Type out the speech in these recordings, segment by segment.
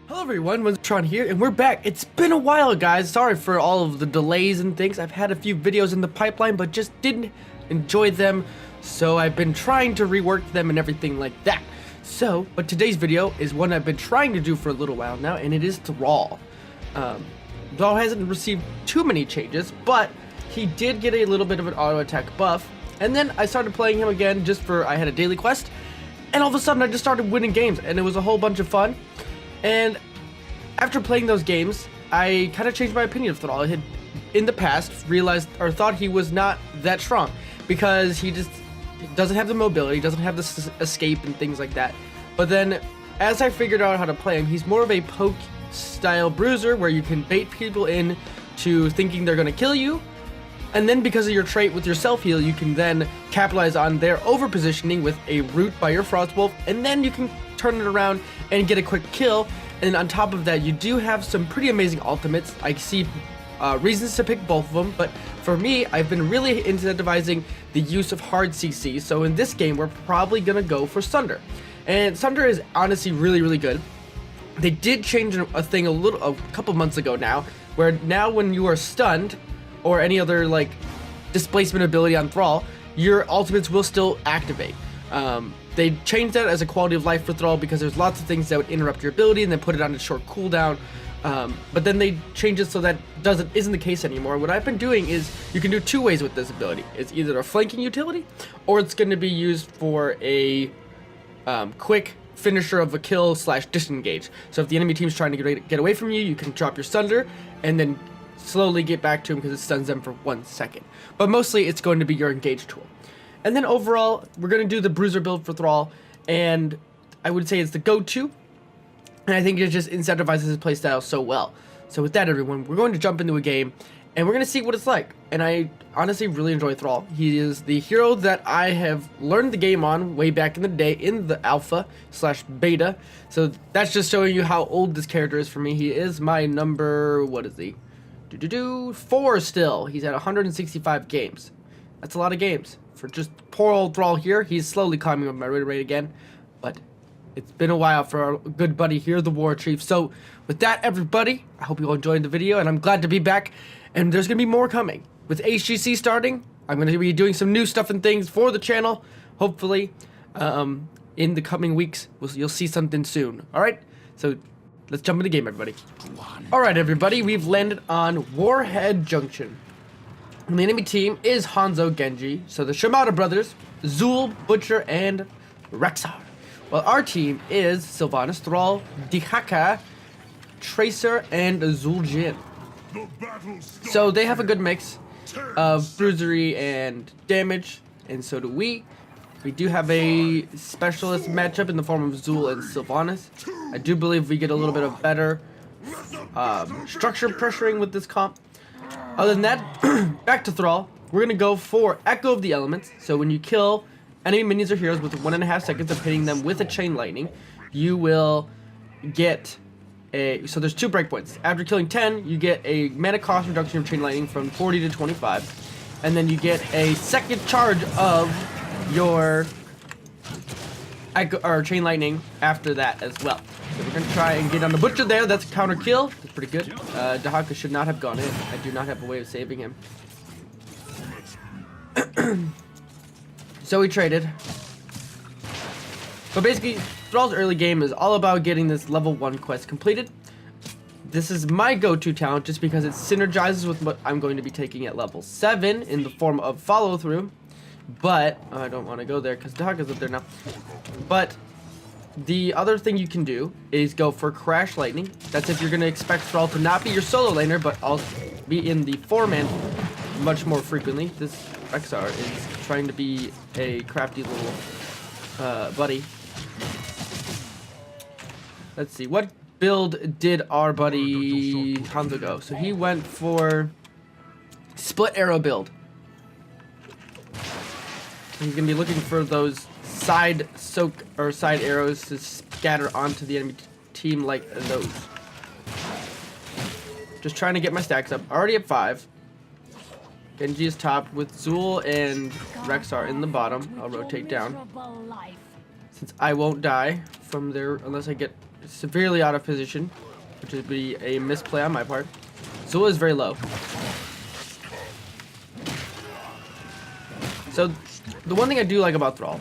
Hello everyone, Wenzeltron here, and we're back. It's been a while, guys. Sorry for all of the delays and things. I've had a few videos in the pipeline, but just didn't enjoy them, so I've been trying to rework them and everything like that. But today's video is one I've been trying to do for a little while now, and it is Thrall. Thrall hasn't received too many changes, but he did get a little bit of an auto attack buff, and then I started playing him again just for, I had a daily quest, and all of a sudden I just started winning games, and it was a whole bunch of fun. And after playing those games, I kind of changed my opinion of Thrall. I had, in the past, realized or thought he was not that strong because he just doesn't have the mobility, doesn't have the escape and things like that. But then, as I figured out how to play him, he's more of a poke-style bruiser where you can bait people in to thinking they're going to kill you. And then because of your trait with your self-heal, you can then capitalize on their over-positioning with a root by your Frostwolf, and then you can turn it around and get a quick kill. And on top of that, you do have some pretty amazing ultimates. I see reasons to pick both of them, but for me, I've been really incentivizing the use of hard CC. So in this game, we're probably gonna go for Sunder, and Sunder is honestly really good. They did change a thing a couple months ago now, where now when you are stunned or any other like displacement ability on Thrall, your ultimates will still activate. They changed that as a quality of life for Thrall because there's lots of things that would interrupt your ability and then put it on a short cooldown. But then they changed it so that isn't the case anymore. What I've been doing is you can do two ways with this ability. It's either a flanking utility or it's going to be used for a quick finisher of a kill / disengage. So if the enemy team's trying to get away from you, you can drop your Sunder and then slowly get back to them because it stuns them for 1 second. But mostly it's going to be your engage tool. And then overall, we're going to do the bruiser build for Thrall, and I would say it's the go-to, and I think it just incentivizes his playstyle so well. So with that, everyone, we're going to jump into a game, and we're going to see what it's like. And I honestly really enjoy Thrall. He is the hero that I have learned the game on way back in the day in the alpha / beta. So that's just showing you how old this character is for me. He is my number, what is he? 4 still. He's at 165 games. That's a lot of games. For just poor old Thrall here, he's slowly climbing up my rate again, but it's been a while for our good buddy here, the War Chief. So with that, everybody, I hope you all enjoyed the video, and I'm glad to be back, and there's going to be more coming. With HGC starting, I'm going to be doing some new stuff and things for the channel, hopefully, in the coming weeks. You'll see something soon, alright? So let's jump in the game, everybody. Alright, everybody, we've landed on Warhead Junction. And the enemy team is Hanzo Genji, so the Shimada brothers, Zul, Butcher, and Rexar. While our team is Sylvanas, Thrall, Dihaka, Tracer, and Zuljin. So they have a good mix of bruisery and damage, and so do we. We do have a specialist matchup in the form of Zul and Sylvanas. I do believe we get a little bit of better structure pressuring with this comp. Other than that, back to Thrall. We're going to go for Echo of the Elements. So when you kill enemy minions or heroes with 1.5 seconds of hitting them with a Chain Lightning, you will get a... So there's 2 breakpoints. After killing 10, you get a mana cost reduction of Chain Lightning from 40 to 25. And then you get a second charge of your Echo, or Chain Lightning after that as well. So we're going to try and get on the Butcher there. That's a counter kill. That's pretty good. Dahaka should not have gone in. I do not have a way of saving him. So we traded. But basically, Thrall's early game is all about getting this level 1 quest completed. This is my go-to talent just because it synergizes with what I'm going to be taking at level 7 in the form of follow-through. But, I don't want to go there because Dahaka's up there now. But the other thing you can do is go for Crash Lightning. That's if you're going to expect Thrall to not be your solo laner, but also be in the 4-man much more frequently. This Rexar is trying to be a crafty little buddy. Let's see, what build did our buddy Hanzo go? So he went for split arrow build. He's going to be looking for those side arrows to scatter onto the enemy team like those. Just trying to get my stacks up. Already at 5. Genji is top with Zul and Rexar in the bottom. I'll rotate down. Since I won't die from there unless I get severely out of position, which would be a misplay on my part. Zul is very low. So the one thing I do like about Thrall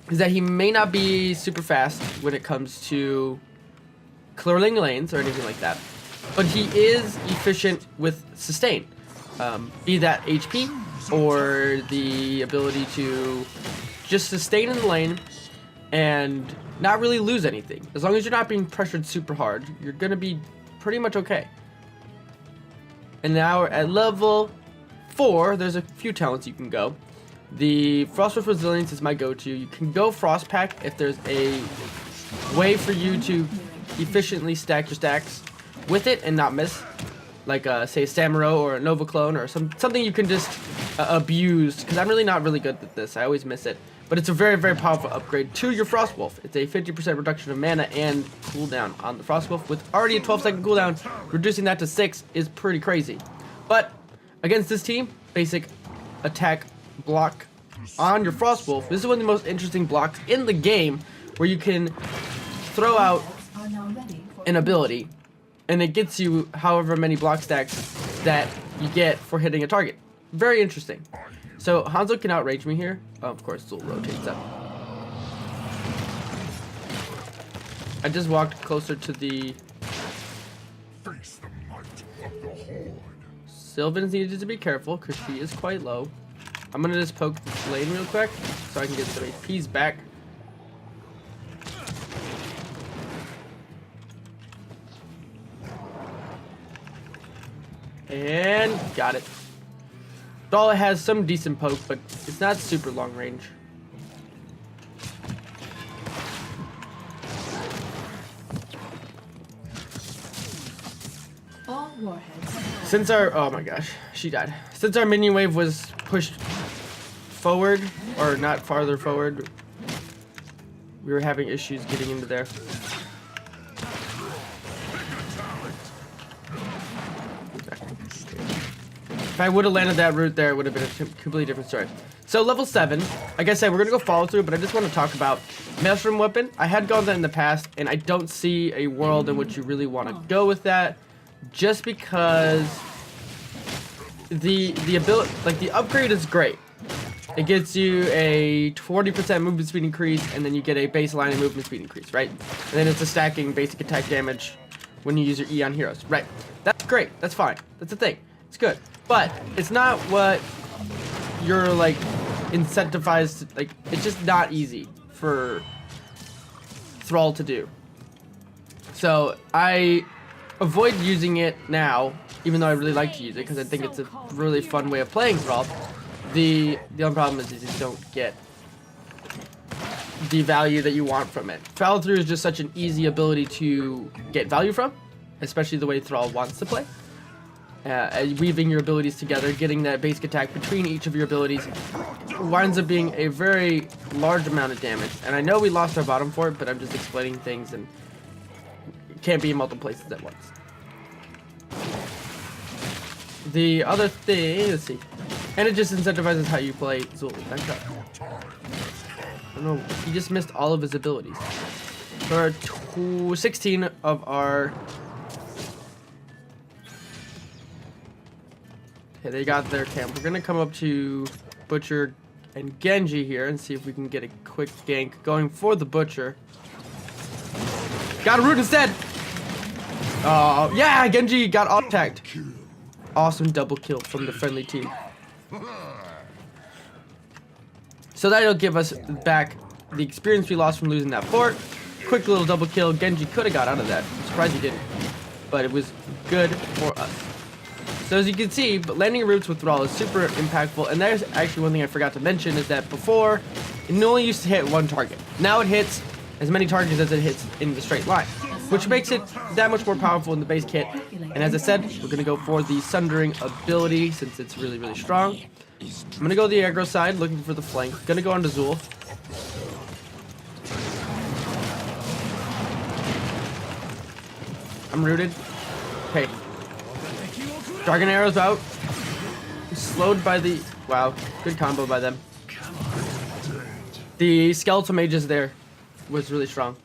is that he may not be super fast when it comes to clearing lanes or anything like that, but he is efficient with sustain, be that HP or the ability to just sustain in the lane and not really lose anything. As long as you're not being pressured super hard, you're gonna be pretty much okay. And now we're at level 4. There's a few talents you can go. The Frostwolf Resilience is my go-to. You can go Frost Pack if there's a way for you to efficiently stack your stacks with it and not miss. Like, say, a Samuro or a Nova Clone or something you can just abuse. Because I'm really not really good at this. I always miss it. But it's a very, very powerful upgrade to your Frostwolf. It's a 50% reduction of mana and cooldown on the Frostwolf. With already a 12-second cooldown, reducing that to 6 is pretty crazy. But against this team, basic attack block on your Frostwolf. This is one of the most interesting blocks in the game, where you can throw out an ability and it gets you however many block stacks that you get for hitting a target. Very interesting. So Hanzo can outrage me here. Oh, of course, Zul rotates up. I just walked closer to the... Sylvan's needed to be careful because she is quite low. I'm gonna just poke this lane real quick so I can get some APs back. And got it. Thrall has some decent poke, but it's not super long range. All warheads. Since our... Oh my gosh, she died. Since our minion wave was pushed forward, or not farther forward, we were having issues getting into there. If I would have landed that route there, it would have been a completely different story. So level 7, like I said, we're going to go follow through, but I just want to talk about Maelstrom Weapon. I had gone that in the past, and I don't see a world in which you really want to go with that, just because the ability, like the upgrade is great. It gets you a 40% movement speed increase, and then you get a baseline and movement speed increase, right? And then it's a stacking basic attack damage when you use your E on heroes, right? That's great. That's fine. That's a thing. It's good. But it's not what you're like incentivized to, like, it's just not easy for Thrall to do. So I avoid using it now, even though I really like to use it because I think it's a really fun way of playing Thrall. The only problem is you just don't get the value that you want from it. Follow through is just such an easy ability to get value from, especially the way Thrall wants to play. Weaving your abilities together, getting that basic attack between each of your abilities winds up being a very large amount of damage. And I know we lost our bottom for it, but I'm just explaining things and it can't be in multiple places at once. The other thing, let's see. And it just incentivizes how you play Zul. Back up. I don't know, he just missed all of his abilities. There are 16 of our... Okay, they got their camp. We're gonna come up to Butcher and Genji here and see if we can get a quick gank going for the Butcher. Got a root instead! Oh, yeah! Genji got attacked. Awesome double kill from the friendly team. So that'll give us back the experience we lost from losing that fort. Quick little double kill. Genji could have got out of that. I'm surprised he didn't. But it was good for us. So as you can see, landing roots with Thrall is super impactful, and there's actually one thing I forgot to mention is that before, it only used to hit one target. Now it hits as many targets as it hits in the straight line, which makes it that much more powerful in the base kit. And as I said, we're going to go for the Sundering ability since it's really, really strong. I'm going to go the aggro side, looking for the flank. Going to go onto Zul. I'm rooted. Okay. Dragon arrows out. Slowed by the... Wow, good combo by them. The skeletal mages there was really strong.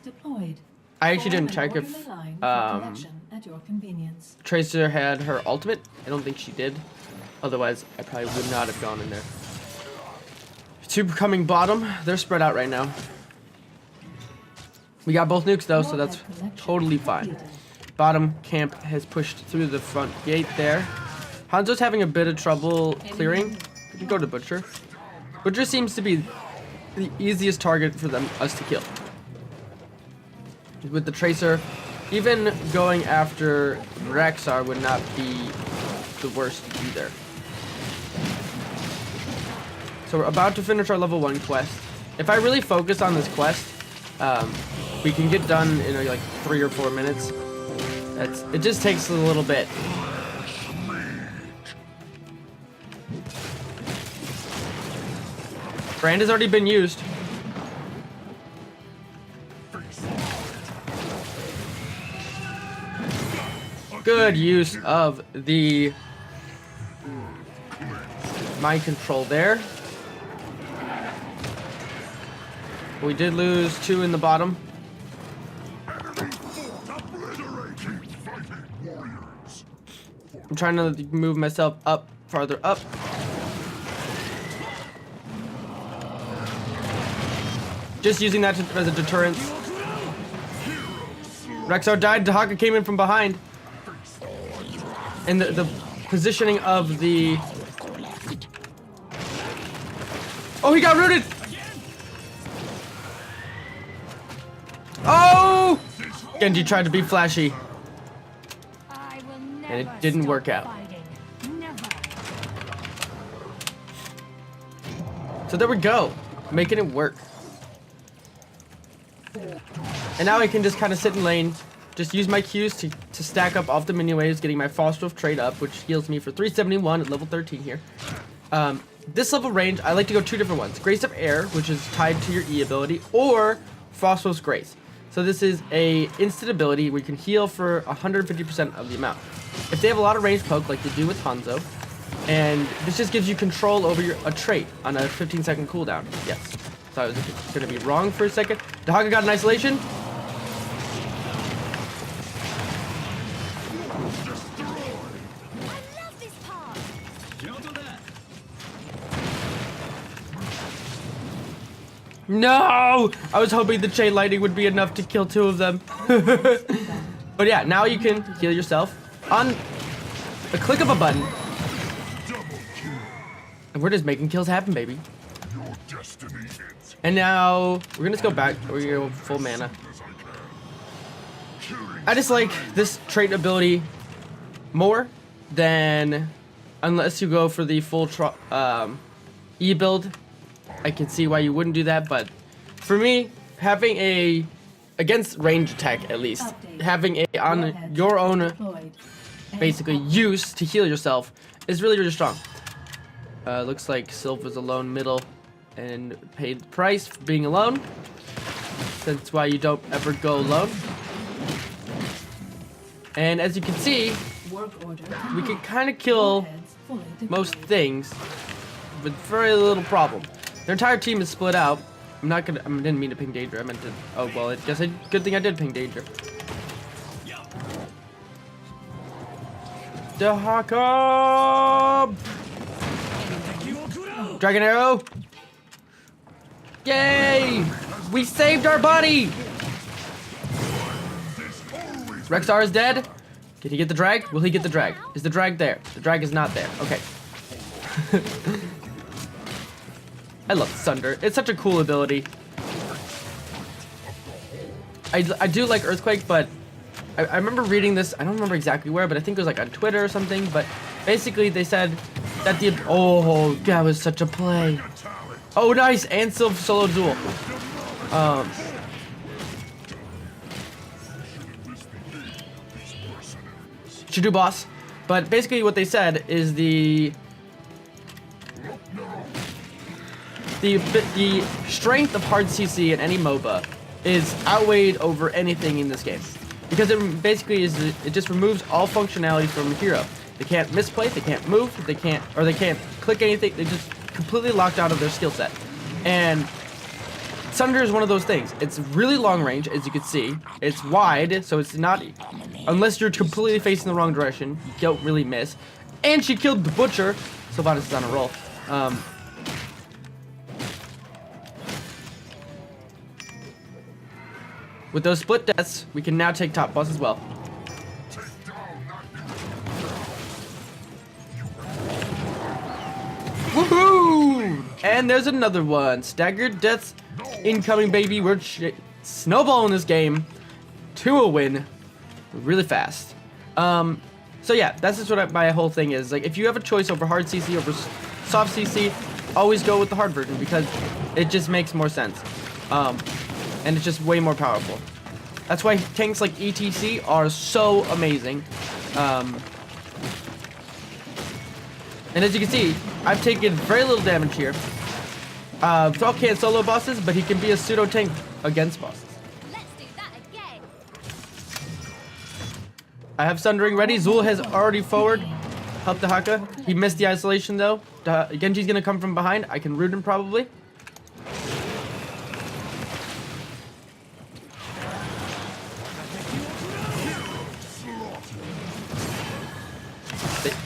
deployed. I actually didn't Form check an if orderly line for connection at your convenience. Tracer had her ultimate. I don't think she did. Otherwise, I probably would not have gone in there. Two coming bottom. They're spread out right now. We got both nukes though, so that's totally fine. Bottom camp has pushed through the front gate there. Hanzo's having a bit of trouble clearing. We can go to Butcher. Butcher seems to be the easiest target for us to kill. With the Tracer, even going after Rexar would not be the worst either. So we're about to finish our level 1 quest. If I really focus on this quest, we can get done in like 3 or 4 minutes. It just takes a little bit. Brand has already been used. Good use of the mind control there. We did lose 2 in the bottom. I'm trying to move myself up, farther up. Just using that as a deterrent. Rexar died. Dahaka came in from behind. And the positioning of the... Oh, he got rooted! Oh! Genji tried to be flashy. And it didn't work out. So there we go. Making it work. And now I can just kind of sit in lane. Just use my Qs to stack up off the mini waves, getting my Phosphorus trade up, which heals me for 371 at level 13 here. This level range, I like to go 2 different ones. Grace of Air, which is tied to your E ability, or Phosphorus Grace. So this is a instant ability where you can heal for 150% of the amount. If they have a lot of range poke, like they do with Hanzo, and this just gives you control over a trait on a 15-second cooldown. Yes. So I was going to be wrong for a second. Dahaka got an isolation. No! I was hoping the chain lightning would be enough to kill 2 of them. But yeah, now you can heal yourself on the click of a button. And we're just making kills happen, baby. And now we're gonna just go back. We're gonna go full mana. I just like this trait ability more than unless you go for the full E build. I can see why you wouldn't do that, but for me, having against range attack at least, having on your own basically use to heal yourself is really, really strong. Looks like Sylva's alone middle and paid the price for being alone. That's why you don't ever go alone. And as you can see, we can kind of kill most things with very little problem. Their entire team is split out. I didn't mean to ping danger. I meant to. Oh well. Good thing I did ping danger. Dahaka! Dragon arrow! Yay! We saved our buddy! Rexar is dead. Can he get the drag? Will he get the drag? Is the drag there? The drag is not there. Okay. I love Sunder. It's such a cool ability. I do like Earthquake, but I remember reading this. I don't remember exactly where, but I think it was like on Twitter or something. But basically, they said that oh, that was such a play. Oh, nice! And solo duel. Should do boss. But basically, what they said is the strength of hard CC in any MOBA is outweighed over anything in this game. Because it basically it just removes all functionality from a hero. They can't misplay, they can't move, they can't click anything. They just completely locked out of their skill set. And Sunder is one of those things. It's really long range, as you can see. It's wide, so it's not, unless you're completely facing the wrong direction, you don't really miss. And she killed the Butcher. Sylvanas is on a roll. With those split deaths, we can now take top boss as well. Woohoo! And there's another one. Staggered deaths incoming, baby. We're snowballing this game to a win really fast. So yeah, that's just what my whole thing is. Like, if you have a choice over hard CC over soft CC, always go with the hard version because it just makes more sense. And it's just way more powerful. That's why tanks like ETC are so amazing. And as you can see, I've taken very little damage here. Thrall can't solo bosses, but he can be a pseudo tank against bosses. Let's do that again. I have Sundering ready. Zul has already forward. Help the Haka. He missed the isolation though. Genji's gonna come from behind. I can root him probably.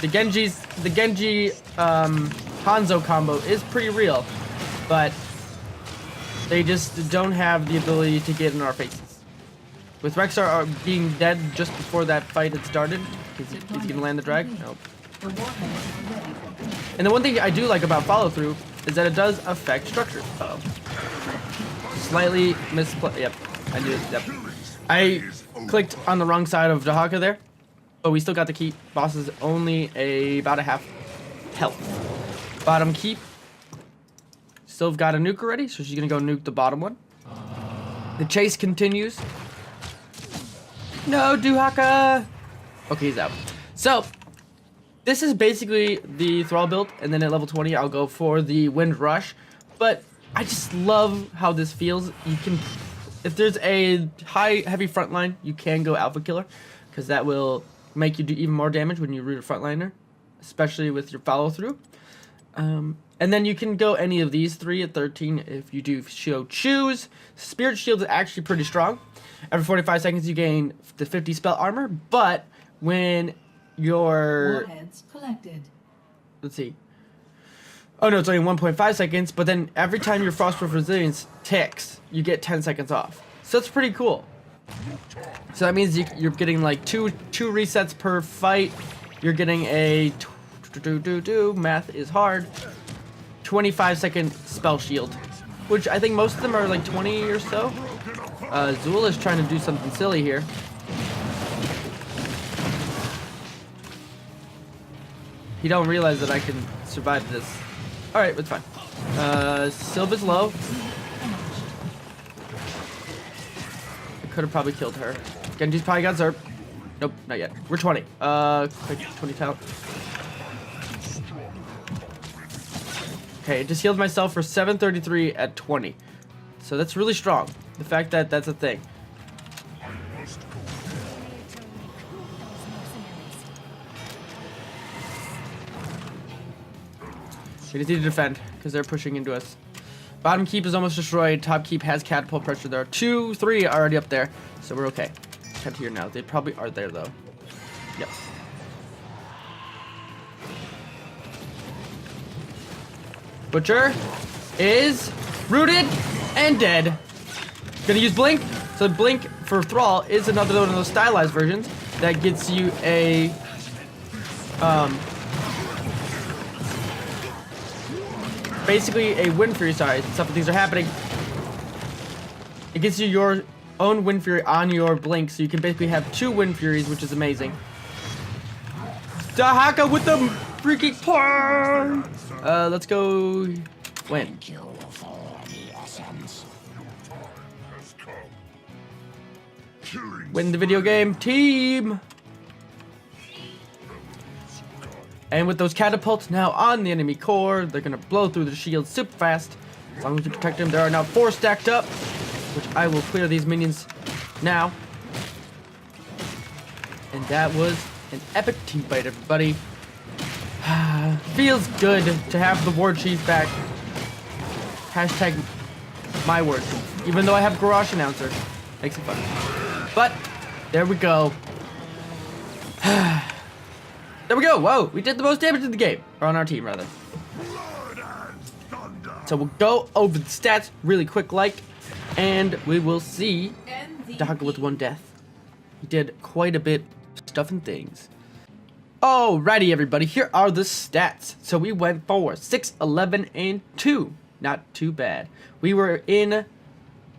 The Genji Hanzo combo is pretty real, but they just don't have the ability to get in our faces. With Rexar being dead just before that fight had started, he's gonna land the drag. Nope. And the one thing I do like about follow through is that it does affect structures. Uh-oh. Slightly misplaced. Yep, I knew it. Yep. I clicked on the wrong side of Dahaka there. But we still got to keep. Boss is only about a half health. Bottom keep. Still got a nuke already, so she's gonna go nuke the bottom one. The chase continues. No, Duhaka! Okay, he's out. So, this is basically the Thrall build, and then at level 20 I'll go for the Wind Rush. But I just love how this feels. You can, if there's a heavy front line, you can go Alpha Killer, because that will make you do even more damage when you root a frontliner, especially with your follow through. And then you can go any of these three at 13 if you do so choose. Spirit Shield is actually pretty strong. Every 45 seconds you gain the 50 spell armor, but when your Warheads collected. let's see. Oh no, it's only 1.5 seconds, but then every time your Frostproof Resilience ticks, you get 10 seconds off. So that's pretty cool. So that means you're getting like two resets per fight. You're getting a math is hard. 25-second spell shield, which I think most of them are like 20 or so. Zul is trying to do something silly here. He don't realize that I can survive this. All right, it's fine. Sylva's low. Could have probably killed her. Genji's probably got Zerp. Nope, not yet. We're 20. Quick 20 talent. Okay, just healed myself for 733 at 20. So that's really strong. The fact that that's a thing. We just need to defend because they're pushing into us. Bottom keep is almost destroyed. Top keep has catapult pressure. There are 2, 3 already up there, so we're okay. Head here now. They probably are there though. Yep. Butcher is rooted and dead. Gonna use Blink. So Blink for Thrall is another one of those stylized versions that gets you a basically a Wind Fury. Sorry, several things are happening. It gives you your own Wind Fury on your Blink, so you can basically have 2 Wind Furies, which is amazing. Dahaka with the freaking porn! Let's go win. Win the video game, team! And with those catapults now on the enemy core, they're gonna blow through the shield super fast. As long as you protect them, there are now 4 stacked up, which I will clear these minions now. And that was an epic team fight, everybody. Feels good to have the War Chief back. Hashtag My word. Even though I have Garage Announcer. Makes it fun. But, there we go. There we go. Whoa, we did the most damage in the game. Or on our team, rather. So we'll go over the stats really quick like. And we will see Doggo with 1 death. He did quite a bit of stuff and things. Alrighty, everybody. Here are the stats. So we went for 6, 11, and 2. Not too bad. We were in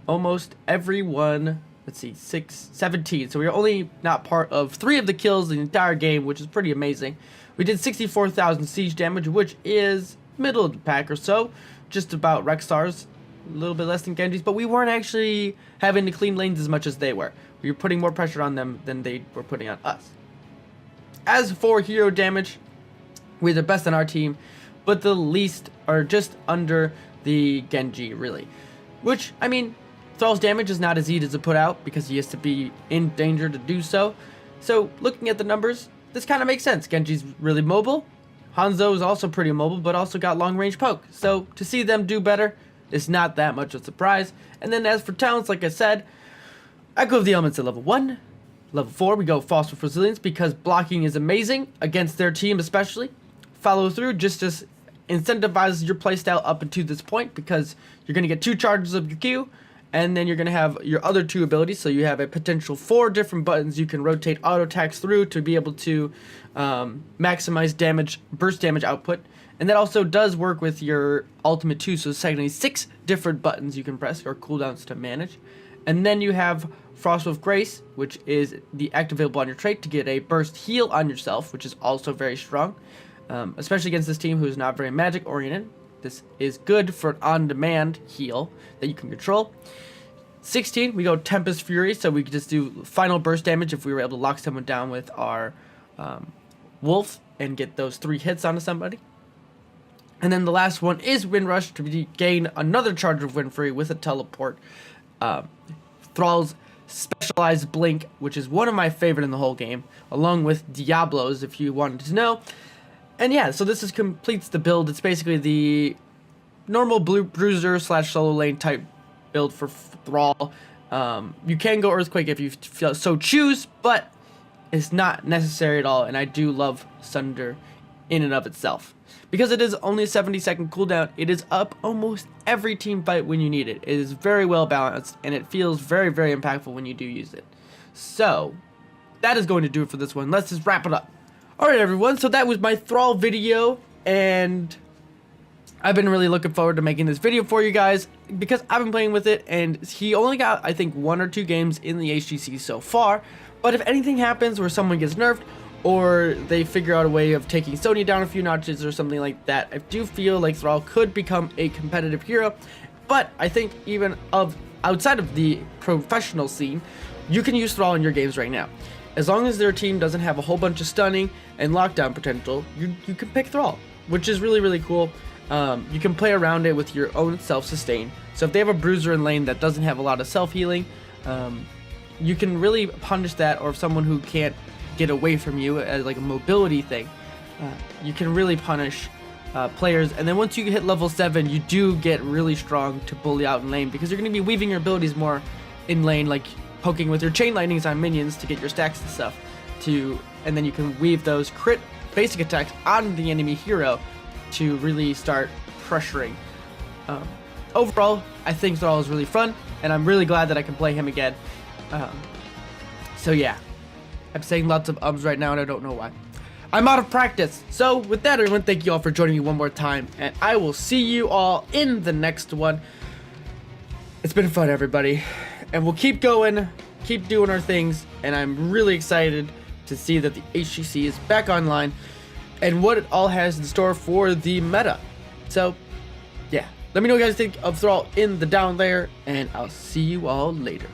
almost every one. Let's see, 6, 17. So we were only not part of 3 of the kills in the entire game, which is pretty amazing. We did 64,000 siege damage, which is middle of the pack or so. Just about Rexstars. A little bit less than Genji's, but we weren't actually having to clean lanes as much as they were. We were putting more pressure on them than they were putting on us. As for hero damage, we're the best on our team, but the least are just under the Genji, really. Which, I mean, Thrall's damage is not as easy to put out because he has to be in danger to do so. So, looking at the numbers, this kind of makes sense. Genji's really mobile. Hanzo is also pretty mobile, but also got long-range poke. So, to see them do better, it's not that much of a surprise. And then as for talents, like I said, I go with the elements at level 1. Level 4, we go Phosphorus Resilience because blocking is amazing against their team especially. Follow through just incentivizes your playstyle up until this point because you're going to get 2 charges of your Q, and then you're going to have your other 2 abilities. So you have a potential 4 different buttons you can rotate auto attacks through to be able to maximize damage, burst damage output. And that also does work with your ultimate too, so secondly 6 different buttons you can press or cooldowns to manage. And then you have Frost with Grace, which is the activatable on your trait to get a burst heal on yourself, which is also very strong, especially against this team who is not very magic oriented. This is good for an on-demand heal that you can control. 16, we go Tempest Fury, so we can just do final burst damage if we were able to lock someone down with our Wolf and get those 3 hits onto somebody. And then the last one is Wind Rush to gain another charge of Wind Fury with a teleport. Thrall's Specialized Blink, which is one of my favorite in the whole game, along with Diablo's if you wanted to know. And yeah, so this completes the build. It's basically the normal bruiser / solo lane type build for Thrall. You can go Earthquake if you so choose, but it's not necessary at all. And I do love Sunder in and of itself. Because it is only a 70-second cooldown, it is up almost every team fight when you need it. It is very well balanced, and it feels very, very impactful when you do use it. So, that is going to do it for this one. Let's just wrap it up. Alright everyone, so that was my Thrall video, and I've been really looking forward to making this video for you guys, because I've been playing with it, and he only got, I think, 1 or 2 games in the HGC so far, but if anything happens where someone gets nerfed, or they figure out a way of taking Sonya down a few notches or something like that, I do feel like Thrall could become a competitive hero. But I think even outside of the professional scene, you can use Thrall in your games right now. As long as their team doesn't have a whole bunch of stunning and lockdown potential, you can pick Thrall, which is really, really cool. You can play around it with your own self-sustain. So if they have a bruiser in lane that doesn't have a lot of self-healing, you can really punish that, or if someone who can't get away from you as like a mobility thing, you can really punish players. And then once you hit level 7, you do get really strong to bully out in lane, because you're going to be weaving your abilities more in lane, like poking with your chain lightnings on minions to get your stacks and stuff, and then you can weave those crit basic attacks on the enemy hero to really start pressuring. Overall, I think Thrall is really fun, and I'm really glad that I can play him again. So yeah, I'm saying lots of ums right now, and I don't know why. I'm out of practice. So with that, everyone, thank you all for joining me one more time, and I will see you all in the next one. It's been fun, everybody, and we'll keep going, keep doing our things, and I'm really excited to see that the HGC is back online and what it all has in store for the meta. So yeah, let me know what you guys think of Thrall in the down there, and I'll see you all later.